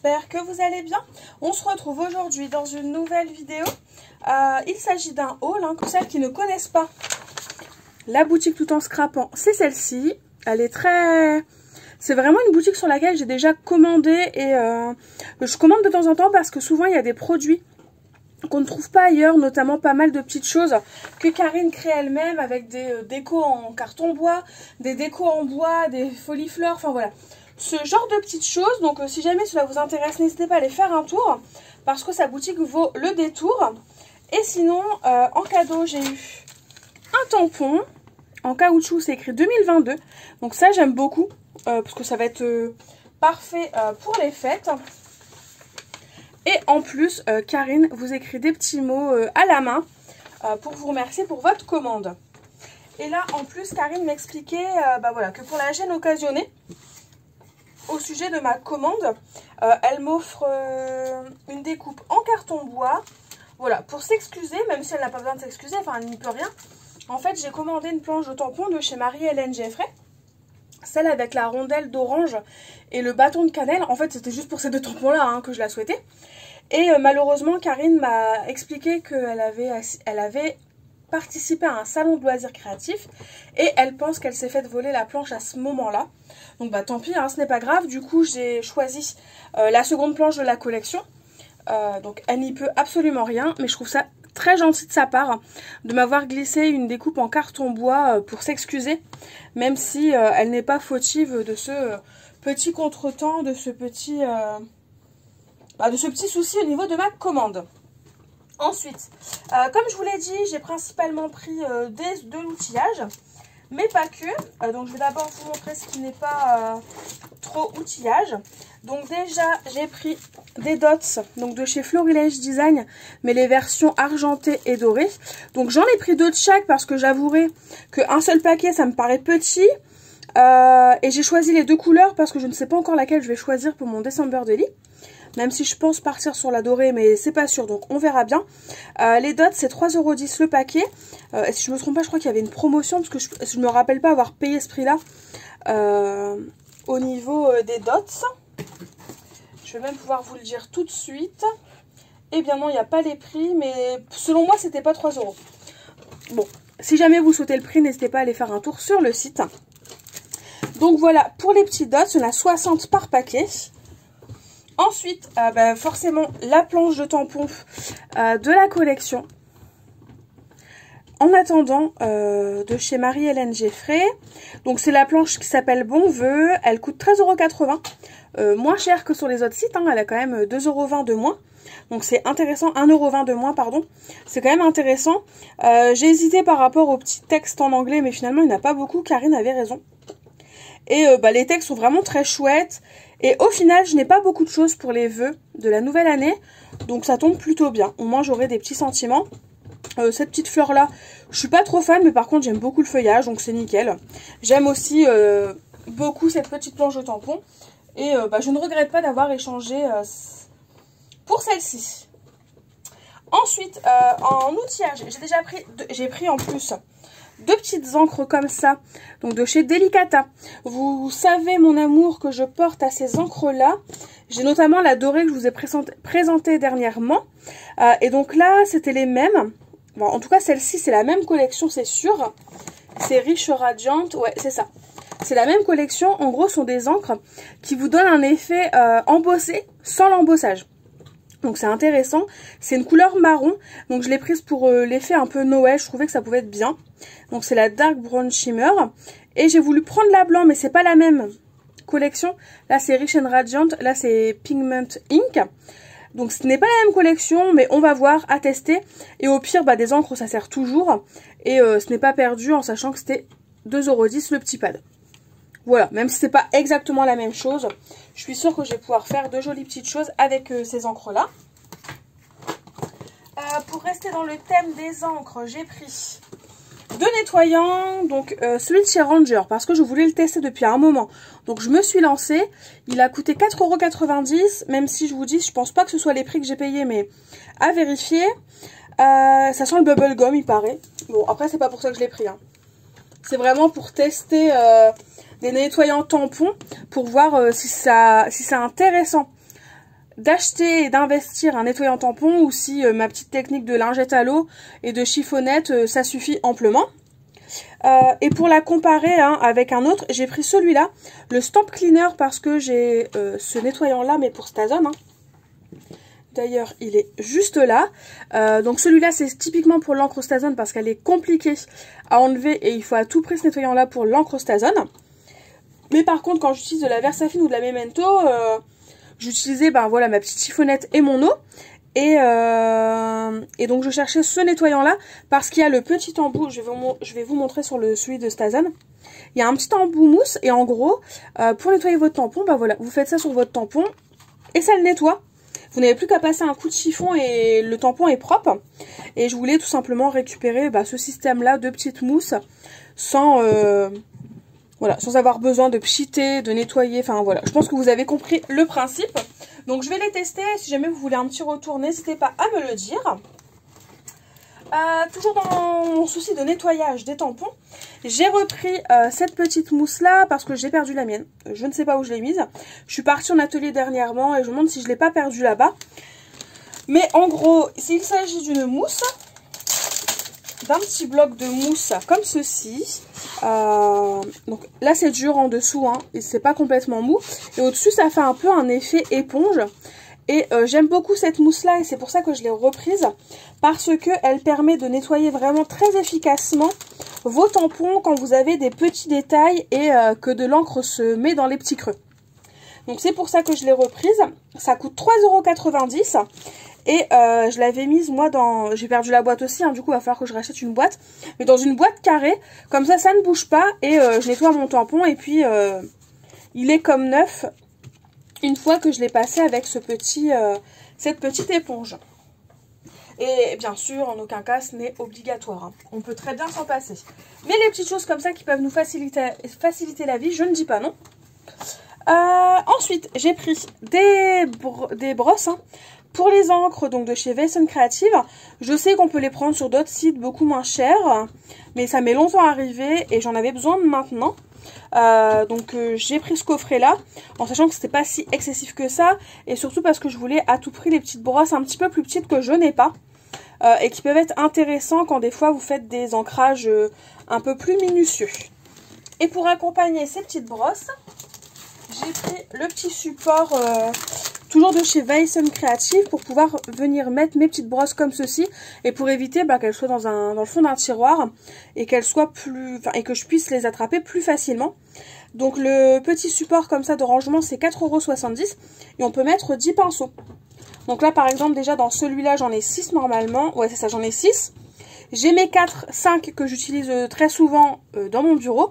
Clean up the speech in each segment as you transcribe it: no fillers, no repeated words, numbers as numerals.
j'espère que vous allez bien. On se retrouve aujourd'hui dans une nouvelle vidéo. Il s'agit d'un haul, pour celles qui ne connaissent pas la boutique tout en scrapant, c'est celle-ci. Elle est très... C'est vraiment une boutique sur laquelle j'ai déjà commandé et je commande de temps en temps parce que souvent il y a des produits qu'on ne trouve pas ailleurs, notamment pas mal de petites choses que Karine crée elle-même avec des décos en carton bois, des décos en bois, des folifleurs, enfin voilà. Ce genre de petites choses, donc si jamais cela vous intéresse, n'hésitez pas à aller faire un tour parce que sa boutique vaut le détour. Et sinon, en cadeau, j'ai eu un tampon en caoutchouc, c'est écrit 2022, donc ça j'aime beaucoup parce que ça va être parfait pour les fêtes. Et en plus, Karine vous écrit des petits mots à la main pour vous remercier pour votre commande. Et là, en plus, Karine m'expliquait voilà, que pour la gêne occasionnée, au sujet de ma commande, elle m'offre une découpe en carton bois. Voilà, pour s'excuser, même si elle n'a pas besoin de s'excuser, enfin elle n'y peut rien. En fait, j'ai commandé une planche de tampon de chez Marie-Hélène Geffray. Celle avec la rondelle d'orange et le bâton de cannelle. En fait, c'était juste pour ces deux tampons-là que je la souhaitais. Et malheureusement, Karine m'a expliqué qu'elle avait participé à un salon de loisirs créatifs. Et elle pense qu'elle s'est fait voler la planche à ce moment-là. Donc tant pis, ce n'est pas grave. Du coup, j'ai choisi la seconde planche de la collection. Donc elle n'y peut absolument rien. Mais je trouve ça très gentil de sa part de m'avoir glissé une découpe en carton bois pour s'excuser, même si elle n'est pas fautive de ce petit contretemps, de ce petit souci au niveau de ma commande. Ensuite, comme je vous l'ai dit, j'ai principalement pris de l'outillage, mais pas que. Donc je vais d'abord vous montrer ce qui n'est pas trop outillage. Donc déjà, j'ai pris des dots donc de chez Florilège Design, mais les versions argentées et dorées. Donc j'en ai pris deux de chaque parce que j'avouerai qu'un seul paquet, ça me paraît petit. Et j'ai choisi les deux couleurs parce que je ne sais pas encore laquelle je vais choisir pour mon December Daily. Même si je pense partir sur la dorée, mais c'est pas sûr, donc on verra bien. Les dots, c'est 3,10 € le paquet. Si je me trompe pas, je crois qu'il y avait une promotion, parce que je me rappelle pas avoir payé ce prix-là au niveau des dots. Je vais même pouvoir vous le dire tout de suite. Eh bien non, il n'y a pas les prix, mais selon moi, c'était pas 3 €. Bon, si jamais vous souhaitez le prix, n'hésitez pas à aller faire un tour sur le site. Donc voilà, pour les petits dots, il y en a 60 par paquet. Ensuite, forcément, la planche de tampon de la collection. En attendant, de chez Marie-Hélène Geffray. Donc c'est la planche qui s'appelle Bon Vœu. Elle coûte 13,80 €. Moins cher que sur les autres sites. Elle a quand même 2,20 € de moins. Donc c'est intéressant. 1,20 € de moins, pardon. C'est quand même intéressant. J'ai hésité par rapport au petit texte en anglais, mais finalement il n'y en a pas beaucoup. Karine avait raison. Et les textes sont vraiment très chouettes. Et au final, je n'ai pas beaucoup de choses pour les vœux de la nouvelle année. Donc ça tombe plutôt bien. Au moins j'aurai des petits sentiments. Cette petite fleur là, je suis pas trop fan, mais par contre j'aime beaucoup le feuillage, donc c'est nickel. J'aime aussi beaucoup cette petite planche de tampon. Et je ne regrette pas d'avoir échangé pour celle-ci. Ensuite, en outillage, j'ai pris en plus deux petites encres comme ça, donc de chez Delicata. Vous savez mon amour que je porte à ces encres là. J'ai notamment la dorée que je vous ai présentée dernièrement. Et donc là, c'était les mêmes. Bon, en tout cas, celle-ci, c'est la même collection, c'est sûr. C'est Rich Radiant, ouais, c'est ça. C'est la même collection. En gros, ce sont des encres qui vous donnent un effet embossé sans l'embossage. Donc c'est intéressant. C'est une couleur marron. Donc je l'ai prise pour l'effet un peu Noël. Je trouvais que ça pouvait être bien. Donc c'est la Dark Brown Shimmer. Et j'ai voulu prendre la blanc, mais c'est pas la même collection. Là c'est Rich and Radiant. Là c'est Pigment Ink. Donc ce n'est pas la même collection, mais on va voir, à tester. Et au pire, des encres, ça sert toujours. Et ce n'est pas perdu en sachant que c'était 2,10 € le petit pad. Voilà, même si c'est pas exactement la même chose, je suis sûre que je vais pouvoir faire de jolies petites choses avec ces encres-là. Pour rester dans le thème des encres, j'ai pris deux nettoyants, donc celui de chez Ranger, parce que je voulais le tester depuis un moment. Donc je me suis lancée, il a coûté 4,90 €, même si je vous dis, je pense pas que ce soit les prix que j'ai payés, mais à vérifier. Ça sent le bubblegum, il paraît. Bon, après c'est pas pour ça que je l'ai pris. C'est vraiment pour tester des nettoyants tampons, pour voir si c'est intéressant d'acheter et d'investir un nettoyant tampon ou si ma petite technique de lingette à l'eau et de chiffonnette, ça suffit amplement. Et pour la comparer hein, avec un autre, j'ai pris celui-là, le Stamp Cleaner, parce que j'ai ce nettoyant-là, mais pour Stazone. Hein. D'ailleurs, il est juste là. Donc celui-là, c'est typiquement pour l'encre Stazone parce qu'elle est compliquée à enlever et il faut à tout prix ce nettoyant-là pour l'encre Stazone. Mais par contre, quand j'utilise de la Versafine ou de la Memento, j'utilisais ben, voilà, ma petite chiffonnette et mon eau. Et donc je cherchais ce nettoyant-là parce qu'il y a le petit embout, je vais vous montrer sur celui de Stazone. Il y a un petit embout mousse et en gros, pour nettoyer votre tampon, ben voilà, vous faites ça sur votre tampon et ça le nettoie. Vous n'avez plus qu'à passer un coup de chiffon et le tampon est propre. Et je voulais tout simplement récupérer ce système-là de petite mousse sans, voilà, sans avoir besoin de pchiter, de nettoyer. Enfin voilà, je pense que vous avez compris le principe. Donc je vais les tester. Si jamais vous voulez un petit retour, n'hésitez pas à me le dire. Toujours dans mon souci de nettoyage des tampons, j'ai repris cette petite mousse là parce que j'ai perdu la mienne. Je ne sais pas où je l'ai mise. Je suis partie en atelier dernièrement et je me demande si je ne l'ai pas perdue là-bas. Mais en gros, il s'agit d'une mousse, d'un petit bloc de mousse comme ceci. Donc là c'est dur en dessous hein, et c'est pas complètement mou. Et au-dessus ça fait un peu un effet éponge. Et j'aime beaucoup cette mousse là et c'est pour ça que je l'ai reprise. Parce qu'elle permet de nettoyer vraiment très efficacement vos tampons quand vous avez des petits détails et que de l'encre se met dans les petits creux. Donc c'est pour ça que je l'ai reprise. Ça coûte 3,90 € et je l'avais mise moi dans... J'ai perdu la boîte aussi, hein, du coup il va falloir que je rachète une boîte. Mais dans une boîte carrée, comme ça ne bouge pas et je nettoie mon tampon et puis il est comme neuf une fois que je l'ai passé avec cette petite éponge. Et bien sûr, en aucun cas, ce n'est obligatoire. Hein. On peut très bien s'en passer. Mais les petites choses comme ça qui peuvent nous faciliter la vie, je ne dis pas non. Ensuite, j'ai pris des brosses hein, pour les encres donc de chez Western Creative. Je sais qu'on peut les prendre sur d'autres sites beaucoup moins chers. Mais ça met longtemps à arriver et j'en avais besoin maintenant. Donc j'ai pris ce coffret là en sachant que c'était pas si excessif que ça et surtout parce que je voulais à tout prix les petites brosses un petit peu plus petites que je n'ai pas et qui peuvent être intéressants quand des fois vous faites des ancrages un peu plus minutieux. Et pour accompagner ces petites brosses, j'ai pris le petit support toujours de chez Western Creative pour pouvoir venir mettre mes petites brosses comme ceci et pour éviter qu'elles soient dans le fond d'un tiroir et qu'elles soient et que je puisse les attraper plus facilement. Donc le petit support comme ça de rangement c'est 4,70 € et on peut mettre 10 pinceaux. Donc là par exemple déjà dans celui-là j'en ai 6 normalement, ouais c'est ça, j'en ai 6. J'ai mes 5 que j'utilise très souvent dans mon bureau.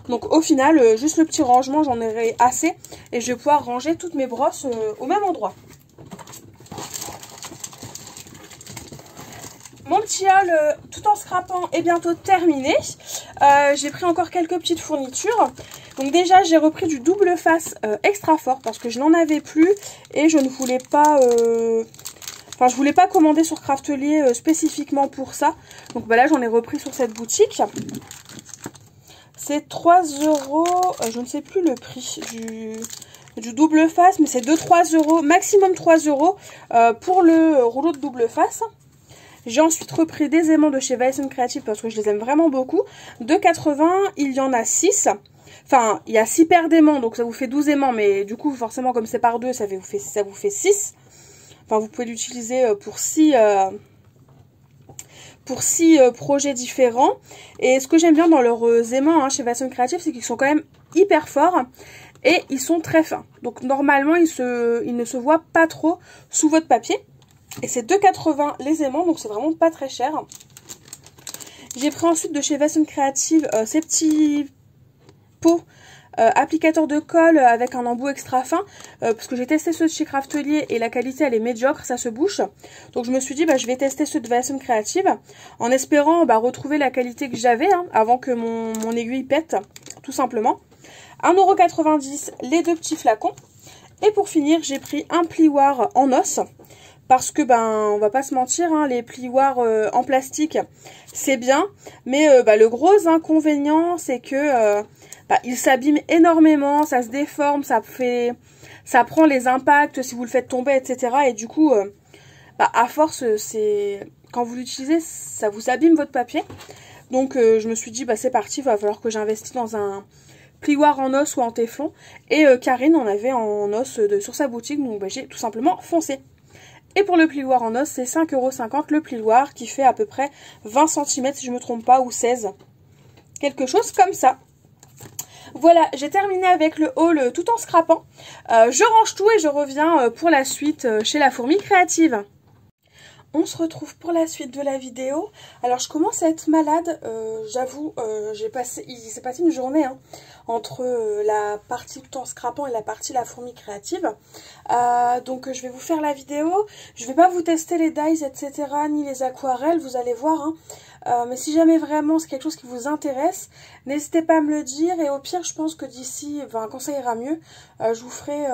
Donc au final, juste le petit rangement, j'en aurai assez. Et je vais pouvoir ranger toutes mes brosses au même endroit. Mon petit haul, tout en scrapant, est bientôt terminé. J'ai pris encore quelques petites fournitures. Donc déjà, j'ai repris du double face extra fort parce que je n'en avais plus. Et je ne voulais pas... Enfin, je voulais pas commander sur Craftelier spécifiquement pour ça. Donc bah là, j'en ai repris sur cette boutique. C'est 3 €, je ne sais plus le prix du double face, mais c'est 2-3 €, maximum 3 € pour le rouleau de double face. J'ai ensuite repris des aimants de chez Western Creative parce que je les aime vraiment beaucoup. 2,80 €, il y en a 6. Enfin, il y a 6 paires d'aimants, donc ça vous fait 12 aimants, mais du coup, forcément, comme c'est par 2, ça vous fait 6. Enfin, vous pouvez l'utiliser pour 6 projets différents. Et ce que j'aime bien dans leurs aimants chez Western Creative, c'est qu'ils sont quand même hyper forts et ils sont très fins. Donc normalement, ils ne se voient pas trop sous votre papier. Et c'est 2,80 € les aimants, donc c'est vraiment pas très cher. J'ai pris ensuite de chez Western Creative ces petits pots applicateur de colle avec un embout extra fin parce que j'ai testé ceux de chez Craftelier et la qualité elle est médiocre, ça se bouche. Donc je me suis dit je vais tester ceux de Western Creative en espérant retrouver la qualité que j'avais avant que mon aiguille pète tout simplement. 1,90 € les deux petits flacons. Et pour finir j'ai pris un plioir en os. Parce que on va pas se mentir, les plioirs en plastique c'est bien, mais le gros inconvénient c'est que il s'abîme énormément, ça se déforme, ça ça prend les impacts si vous le faites tomber, etc. Et du coup, à force, quand vous l'utilisez, ça vous abîme votre papier. Donc je me suis dit, c'est parti, il va falloir que j'investisse dans un plioir en os ou en téflon. Et Karine en avait en os sur sa boutique, donc j'ai tout simplement foncé. Et pour le plioir en os, c'est 5,50 € le plioir, qui fait à peu près 20 cm si je ne me trompe pas, ou 16. Quelque chose comme ça. Voilà, j'ai terminé avec le haul tout en scrapant. Je range tout et je reviens pour la suite chez la fourmi créative. On se retrouve pour la suite de la vidéo. Alors je commence à être malade, j'avoue, il s'est passé une journée entre la partie tout en scrapant et la partie la fourmi créative. Donc je vais vous faire la vidéo. Je vais pas vous tester les dies, etc. ni les aquarelles, vous allez voir. Mais si jamais vraiment c'est quelque chose qui vous intéresse, n'hésitez pas à me le dire. Et au pire, je pense que d'ici, quand ça ira mieux, je vous ferai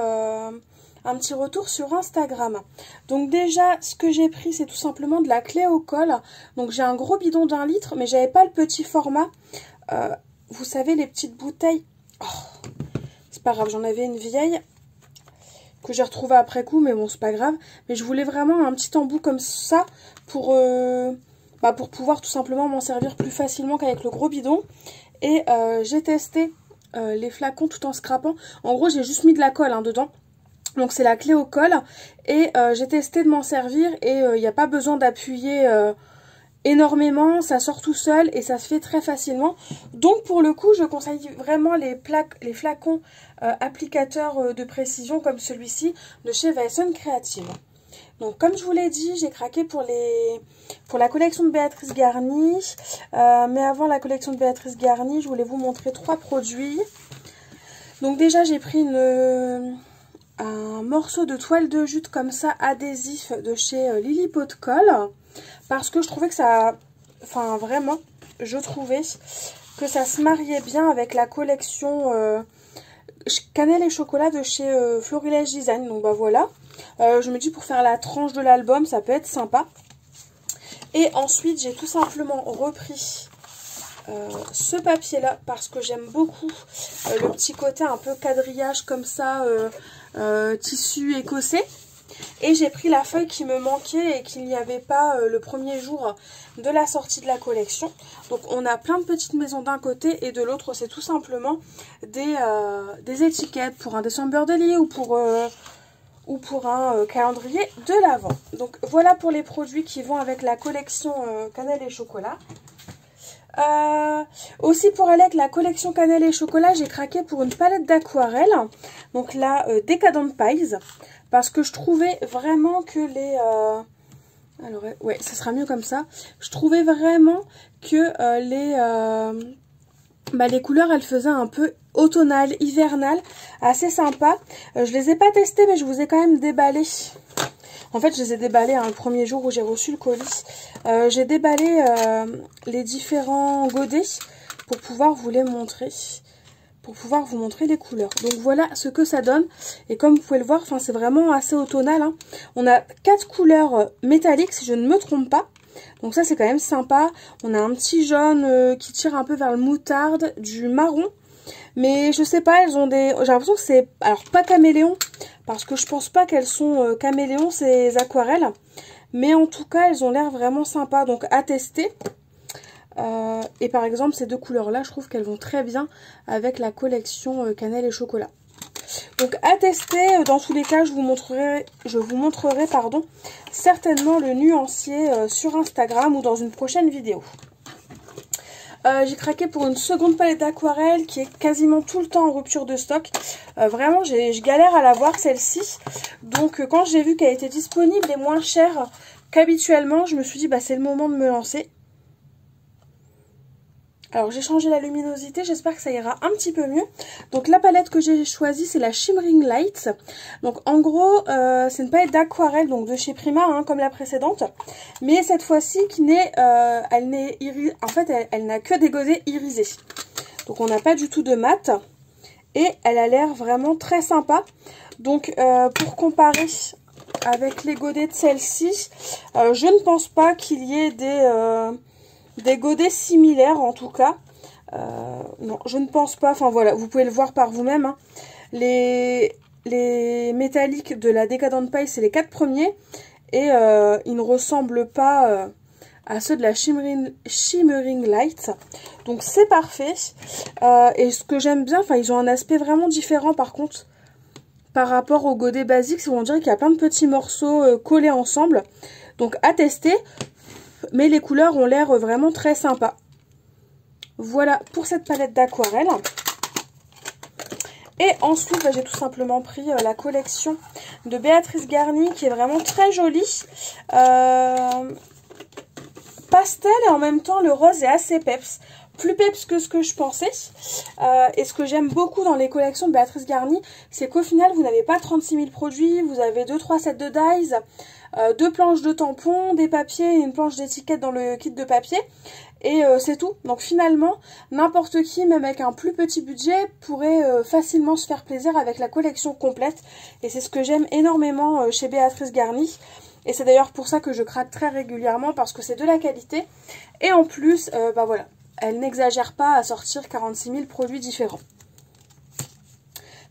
un petit retour sur Instagram. Donc déjà, ce que j'ai pris, c'est tout simplement de la clé au col. Donc j'ai un gros bidon d'1 litre, mais j'avais pas le petit format. Vous savez, les petites bouteilles. Oh, c'est pas grave, j'en avais une vieille que j'ai retrouvée après coup, mais bon, c'est pas grave. Mais je voulais vraiment un petit embout comme ça pour pouvoir tout simplement m'en servir plus facilement qu'avec le gros bidon. Et j'ai testé les flacons tout en scrapant. En gros, j'ai juste mis de la colle dedans. Donc c'est la clé au col et j'ai testé de m'en servir et il n'y a pas besoin d'appuyer énormément, ça sort tout seul et ça se fait très facilement. Donc pour le coup je conseille vraiment les flacons applicateurs de précision comme celui-ci de chez Weissen Creative. Donc comme je vous l'ai dit, j'ai craqué pour la collection de Béatrice Garny. Mais avant la collection de Béatrice Garny, je voulais vous montrer 3 produits. Donc déjà j'ai pris un morceau de toile de jute comme ça adhésif de chez Lily Pot de Colle, parce que je trouvais que ça, vraiment je trouvais que ça se mariait bien avec la collection cannelle et chocolat de chez Florilège Design. Donc voilà, je me dis pour faire la tranche de l'album ça peut être sympa. Et ensuite j'ai tout simplement repris ce papier là parce que j'aime beaucoup le petit côté un peu quadrillage comme ça, tissu écossais. Et j'ai pris la feuille qui me manquait et qu'il n'y avait pas le premier jour de la sortie de la collection. Donc on a plein de petites maisons d'un côté et de l'autre c'est tout simplement des étiquettes pour un December Daily ou pour un calendrier de l'Avent. Donc voilà pour les produits qui vont avec la collection cannelle et chocolat. Aussi pour aller avec la collection cannelle et chocolat, j'ai craqué pour une palette d'aquarelle, donc la Decadent Pies, parce que je trouvais vraiment que ouais, ça sera mieux comme ça. Je trouvais vraiment que les couleurs, elles faisaient un peu automnal, hivernal, assez sympa. Je les ai pas testées, mais je vous ai quand même déballé. En fait, je les ai déballés le premier jour où j'ai reçu le colis. J'ai déballé les différents godets pour pouvoir vous les montrer. Pour pouvoir vous montrer les couleurs. Donc voilà ce que ça donne. Et comme vous pouvez le voir, c'est vraiment assez automnal. On a 4 couleurs métalliques, si je ne me trompe pas. Donc ça, c'est quand même sympa. On a un petit jaune qui tire un peu vers le moutarde, du marron. Mais je sais pas, elles ont des... J'ai l'impression que c'est... Alors, pas caméléon, parce que je pense pas qu'elles sont caméléons, ces aquarelles. Mais en tout cas, elles ont l'air vraiment sympas. Donc, à tester. Et par exemple, ces 2 couleurs-là, je trouve qu'elles vont très bien avec la collection cannelle et chocolat. Donc, à tester. Dans tous les cas, je vous montrerai certainement le nuancier sur Instagram ou dans une prochaine vidéo. J'ai craqué pour une seconde palette d'aquarelle qui est quasiment tout le temps en rupture de stock. Vraiment, je galère à la voir celle-ci. Donc, quand j'ai vu qu'elle était disponible et moins chère qu'habituellement, je me suis dit, c'est le moment de me lancer. Alors, j'ai changé la luminosité, j'espère que ça ira un petit peu mieux. Donc, la palette que j'ai choisie, c'est la Shimmering Lights. Donc, en gros, c'est une palette d'aquarelle, donc de chez Prima, comme la précédente. Mais cette fois-ci, elle n'a que des godets irisés. Donc, on n'a pas du tout de mat. Et elle a l'air vraiment très sympa. Donc, pour comparer avec les godets de celle-ci, je ne pense pas qu'il y ait des godets similaires en tout cas. Non, je ne pense pas. Enfin voilà, vous pouvez le voir par vous-même. Les les métalliques de la Decadent Paille, c'est les 4 premiers. Et ils ne ressemblent pas à ceux de la Shimmering Light. Donc c'est parfait. Et ce que j'aime bien, enfin ils ont un aspect vraiment différent par contre. Par rapport au godet basique, on dirait qu'il y a plein de petits morceaux collés ensemble. Donc à tester. Mais les couleurs ont l'air vraiment très sympas. Voilà pour cette palette d'aquarelle. Et ensuite, bah, j'ai tout simplement pris la collection de Béatrice Garny qui est vraiment très jolie. Pastel et en même temps le rose est assez peps. Plus peps que ce que je pensais. Et ce que j'aime beaucoup dans les collections de Béatrice Garny, c'est qu'au final, vous n'avez pas 36 000 produits. Vous avez 2-3 sets de dies, 2 planches de tampons, des papiers et une planche d'étiquette dans le kit de papier. Et c'est tout. Donc finalement, n'importe qui, même avec un plus petit budget, pourrait facilement se faire plaisir avec la collection complète. Et c'est ce que j'aime énormément chez Béatrice Garny. Et c'est d'ailleurs pour ça que je craque très régulièrement, parce que c'est de la qualité. Et en plus, bah voilà. Elle n'exagère pas à sortir 46 000 produits différents.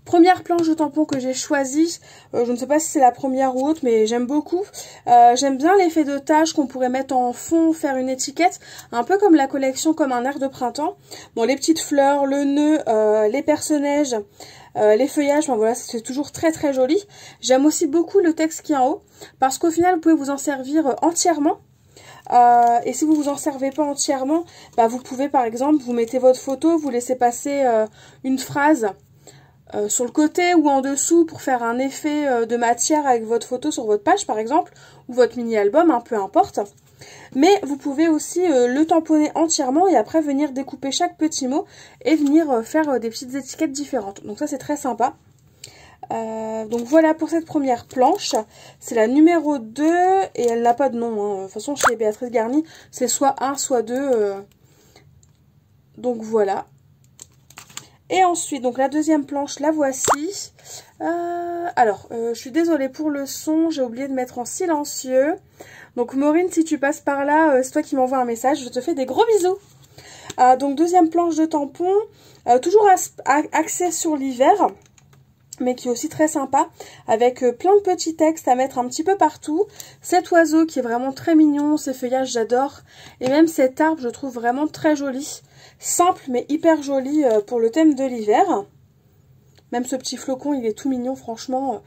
Première planche de tampon que j'ai choisie, je ne sais pas si c'est la première ou autre, mais j'aime beaucoup. J'aime bien l'effet de tache qu'on pourrait mettre en fond, faire une étiquette, un peu comme la collection Comme un air de printemps. Bon, les petites fleurs, le nœud, les perce-neige, les feuillages, enfin voilà, c'est toujours très très joli. J'aime aussi beaucoup le texte qui est en haut, parce qu'au final, vous pouvez vous en servir entièrement. Et si vous vous en servez pas entièrement, bah vous pouvez par exemple, vous mettez votre photo, vous laissez passer une phrase sur le côté ou en dessous pour faire un effet de matière avec votre photo sur votre page par exemple, ou votre mini-album, hein, peu importe. Mais vous pouvez aussi le tamponner entièrement et après venir découper chaque petit mot et venir faire des petites étiquettes différentes. Donc ça c'est très sympa. Donc voilà pour cette première planche, c'est la numéro 2 et elle n'a pas de nom, hein. De toute façon chez Béatrice Garny c'est soit 1 soit 2, donc voilà. Et ensuite donc la deuxième planche la voici. Alors je suis désolée pour le son, j'ai oublié de mettre en silencieux. Donc Maureen, si tu passes par là, c'est toi qui m'envoie un message, je te fais des gros bisous. Donc deuxième planche de tampon, toujours axée sur l'hiver, mais qui est aussi très sympa, avec plein de petits textes à mettre un petit peu partout. Cet oiseau qui est vraiment très mignon, ces feuillages j'adore, et même cet arbre je trouve vraiment très joli. Simple mais hyper joli pour le thème de l'hiver. Même ce petit flocon il est tout mignon, franchement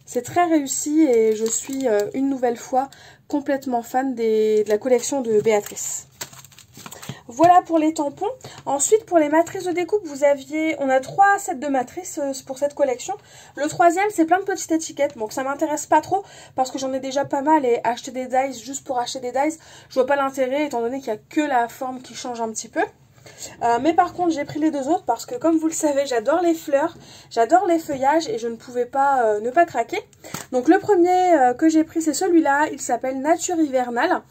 c'est très réussi et je suis une nouvelle fois complètement fan de la collection de Béatrice. Voilà pour les tampons. Ensuite, pour les matrices de découpe, on a 3 sets de matrices pour cette collection. Le troisième, c'est plein de petites étiquettes. Donc ça m'intéresse pas trop parce que j'en ai déjà pas mal et acheter des dies juste pour acheter des dies, je vois pas l'intérêt étant donné qu'il n'y a que la forme qui change un petit peu. Mais par contre j'ai pris les deux autres parce que comme vous le savez j'adore les fleurs, j'adore les feuillages et je ne pouvais pas ne pas craquer. Donc le premier que j'ai pris c'est celui-là, il s'appelle Nature Hivernale.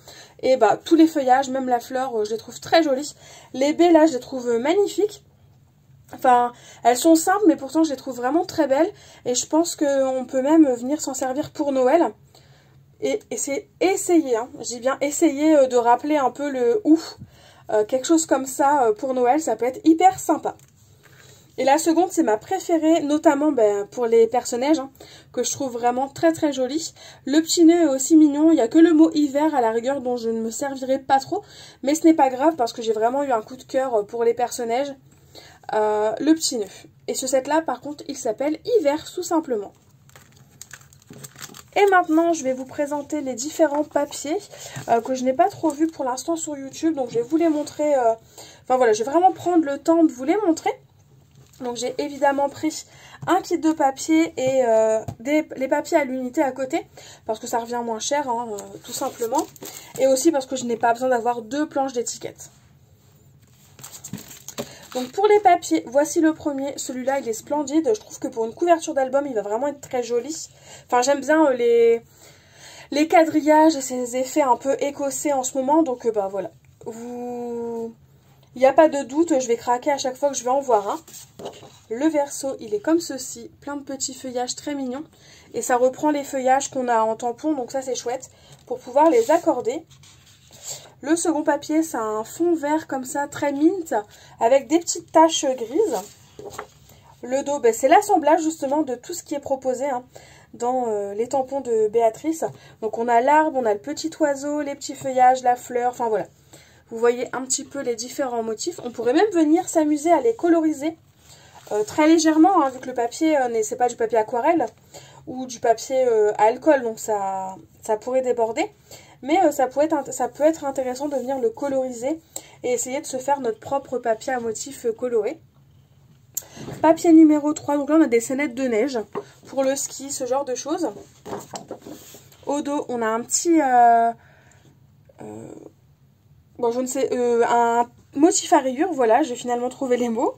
Et bah tous les feuillages, même la fleur, je les trouve très jolies. Les baies là je les trouve magnifiques. Enfin elles sont simples mais pourtant je les trouve vraiment très belles. Et je pense qu'on peut même venir s'en servir pour Noël. Et c'est essayer, hein. Je dis bien essayer de rappeler un peu le ouf. Quelque chose comme ça pour Noël, ça peut être hyper sympa. Et la seconde, c'est ma préférée, notamment pour les perce-neige, hein, que je trouve vraiment très très jolie. Le petit nœud est aussi mignon, il n'y a que le mot hiver à la rigueur dont je ne me servirai pas trop. Mais ce n'est pas grave parce que j'ai vraiment eu un coup de cœur pour les perce-neige. Le petit nœud. Et ce set-là, par contre, il s'appelle Hiver tout simplement. Et maintenant, je vais vous présenter les différents papiers que je n'ai pas trop vus pour l'instant sur YouTube. Donc, je vais vous les montrer. Enfin, voilà, je vais vraiment prendre le temps de vous les montrer. Donc, j'ai évidemment pris un kit de papier et les papiers à l'unité à côté. Parce que ça revient moins cher, hein, tout simplement. Et aussi parce que je n'ai pas besoin d'avoir 2 planches d'étiquettes. Donc pour les papiers, voici le premier. Celui-là, il est splendide. Je trouve que pour une couverture d'album, il va vraiment être très joli. Enfin, j'aime bien les quadrillages et ces effets un peu écossais en ce moment. Donc, bah voilà. Il n'y a pas de doute, je vais craquer à chaque fois que je vais en voir un. Le verso, il est comme ceci. Plein de petits feuillages très mignons. Et ça reprend les feuillages qu'on a en tampon. Donc ça, c'est chouette pour pouvoir les accorder. Le second papier, c'est un fond vert comme ça, très mint, avec des petites taches grises. Le dos, ben, c'est l'assemblage justement de tout ce qui est proposé hein, dans les tampons de Béatrice. Donc on a l'arbre, on a le petit oiseau, les petits feuillages, la fleur, enfin voilà. Vous voyez un petit peu les différents motifs. On pourrait même venir s'amuser à les coloriser très légèrement, hein, vu que le papier, c'est pas du papier aquarelle ou du papier à alcool, donc ça pourrait déborder. Mais ça peut être intéressant de venir le coloriser et essayer de se faire notre propre papier à motifs coloré. Papier numéro 3, donc là on a des scénettes de neige pour le ski, ce genre de choses. Au dos, on a un petit... bon, je ne sais... un motif à rayures, voilà, j'ai finalement trouvé les mots.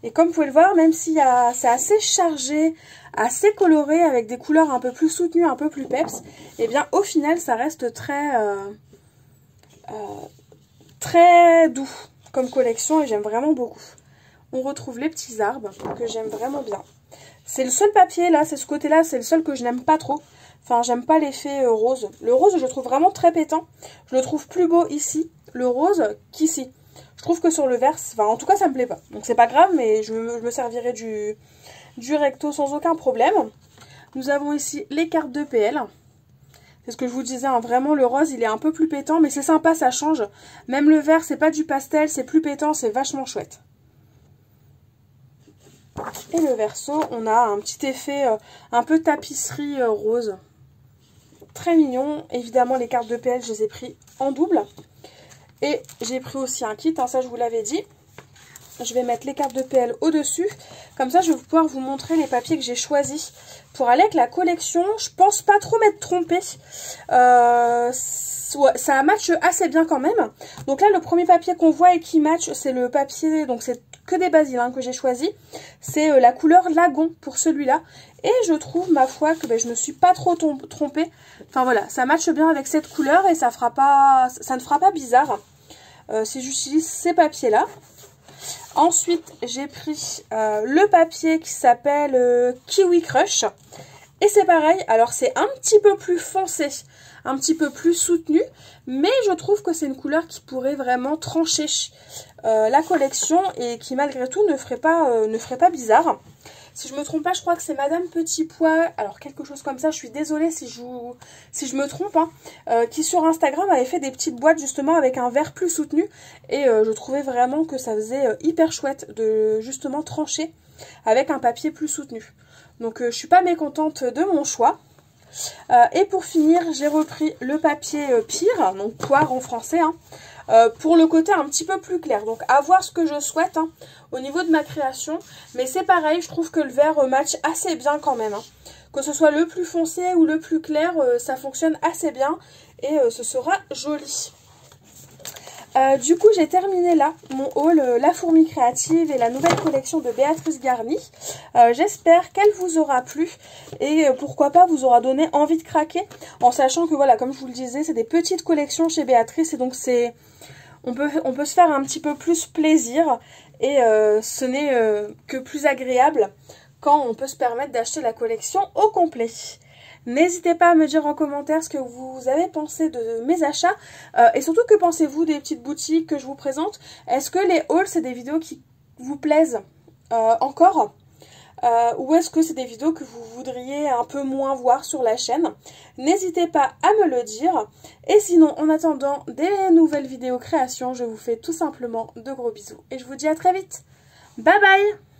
Et comme vous pouvez le voir, même si c'est assez chargé, assez coloré, avec des couleurs un peu plus soutenues, un peu plus peps, et bien au final ça reste très doux comme collection et j'aime vraiment beaucoup. On retrouve les petits arbres que j'aime vraiment bien. C'est le seul papier là, c'est ce côté-là, c'est le seul que je n'aime pas trop. Enfin, j'aime pas l'effet rose. Le rose, je le trouve vraiment très pétant. Je le trouve plus beau ici, le rose, qu'ici. Je trouve que sur le vert, enfin, en tout cas, ça me plaît pas. Donc, c'est pas grave, mais je me servirai du recto sans aucun problème. Nous avons ici les cartes de PL. C'est ce que je vous disais, hein, vraiment, le rose, il est un peu plus pétant, mais c'est sympa, ça change. Même le vert, c'est pas du pastel, c'est plus pétant, c'est vachement chouette. Et le verso, on a un petit effet un peu tapisserie rose. Très mignon. Évidemment, les cartes de PL, je les ai pris en double. Et j'ai pris aussi un kit, hein, ça je vous l'avais dit. Je vais mettre les cartes de PL au-dessus. Comme ça, je vais pouvoir vous montrer les papiers que j'ai choisis. Pour aller avec la collection, je pense pas trop m'être trompée. Ça match assez bien quand même. Donc là, le premier papier qu'on voit et qui match, c'est le papier, donc c'est que des basiles hein, que j'ai choisi. C'est la couleur lagon pour celui-là. Et je trouve, ma foi, que je me suis pas trop trompée. Enfin voilà, ça matche bien avec cette couleur et ça ne fera pas bizarre si j'utilise ces papiers-là. Ensuite, j'ai pris le papier qui s'appelle Kiwi Crush. Et c'est pareil, alors c'est un petit peu plus foncé, un petit peu plus soutenu, mais je trouve que c'est une couleur qui pourrait vraiment trancher la collection et qui malgré tout ne ferait pas bizarre. Si je me trompe pas, je crois que c'est Madame Petit Pois, alors quelque chose comme ça, je suis désolée si je me trompe, hein, qui sur Instagram avait fait des petites boîtes justement avec un vert plus soutenu et je trouvais vraiment que ça faisait hyper chouette de justement trancher avec un papier plus soutenu. Donc je suis pas mécontente de mon choix. Et pour finir, j'ai repris le papier Pire, donc poire en français, hein, pour le côté un petit peu plus clair. Donc à voir ce que je souhaite hein, au niveau de ma création. Mais c'est pareil, je trouve que le vert match assez bien quand même. Hein. Que ce soit le plus foncé ou le plus clair, ça fonctionne assez bien et ce sera joli. Du coup, j'ai terminé là mon haul La Fourmi Créative et la nouvelle collection de Béatrice Garny. J'espère qu'elle vous aura plu et pourquoi pas vous aura donné envie de craquer en sachant que voilà, comme je vous le disais, c'est des petites collections chez Béatrice et donc on peut se faire un petit peu plus plaisir et ce n'est que plus agréable quand on peut se permettre d'acheter la collection au complet. N'hésitez pas à me dire en commentaire ce que vous avez pensé de mes achats et surtout que pensez-vous des petites boutiques que je vous présente. Est-ce que les hauls c'est des vidéos qui vous plaisent encore ou est-ce que c'est des vidéos que vous voudriez un peu moins voir sur la chaîne? N'hésitez pas à me le dire. Et sinon, en attendant des nouvelles vidéos créations, je vous fais tout simplement de gros bisous et je vous dis à très vite. Bye bye!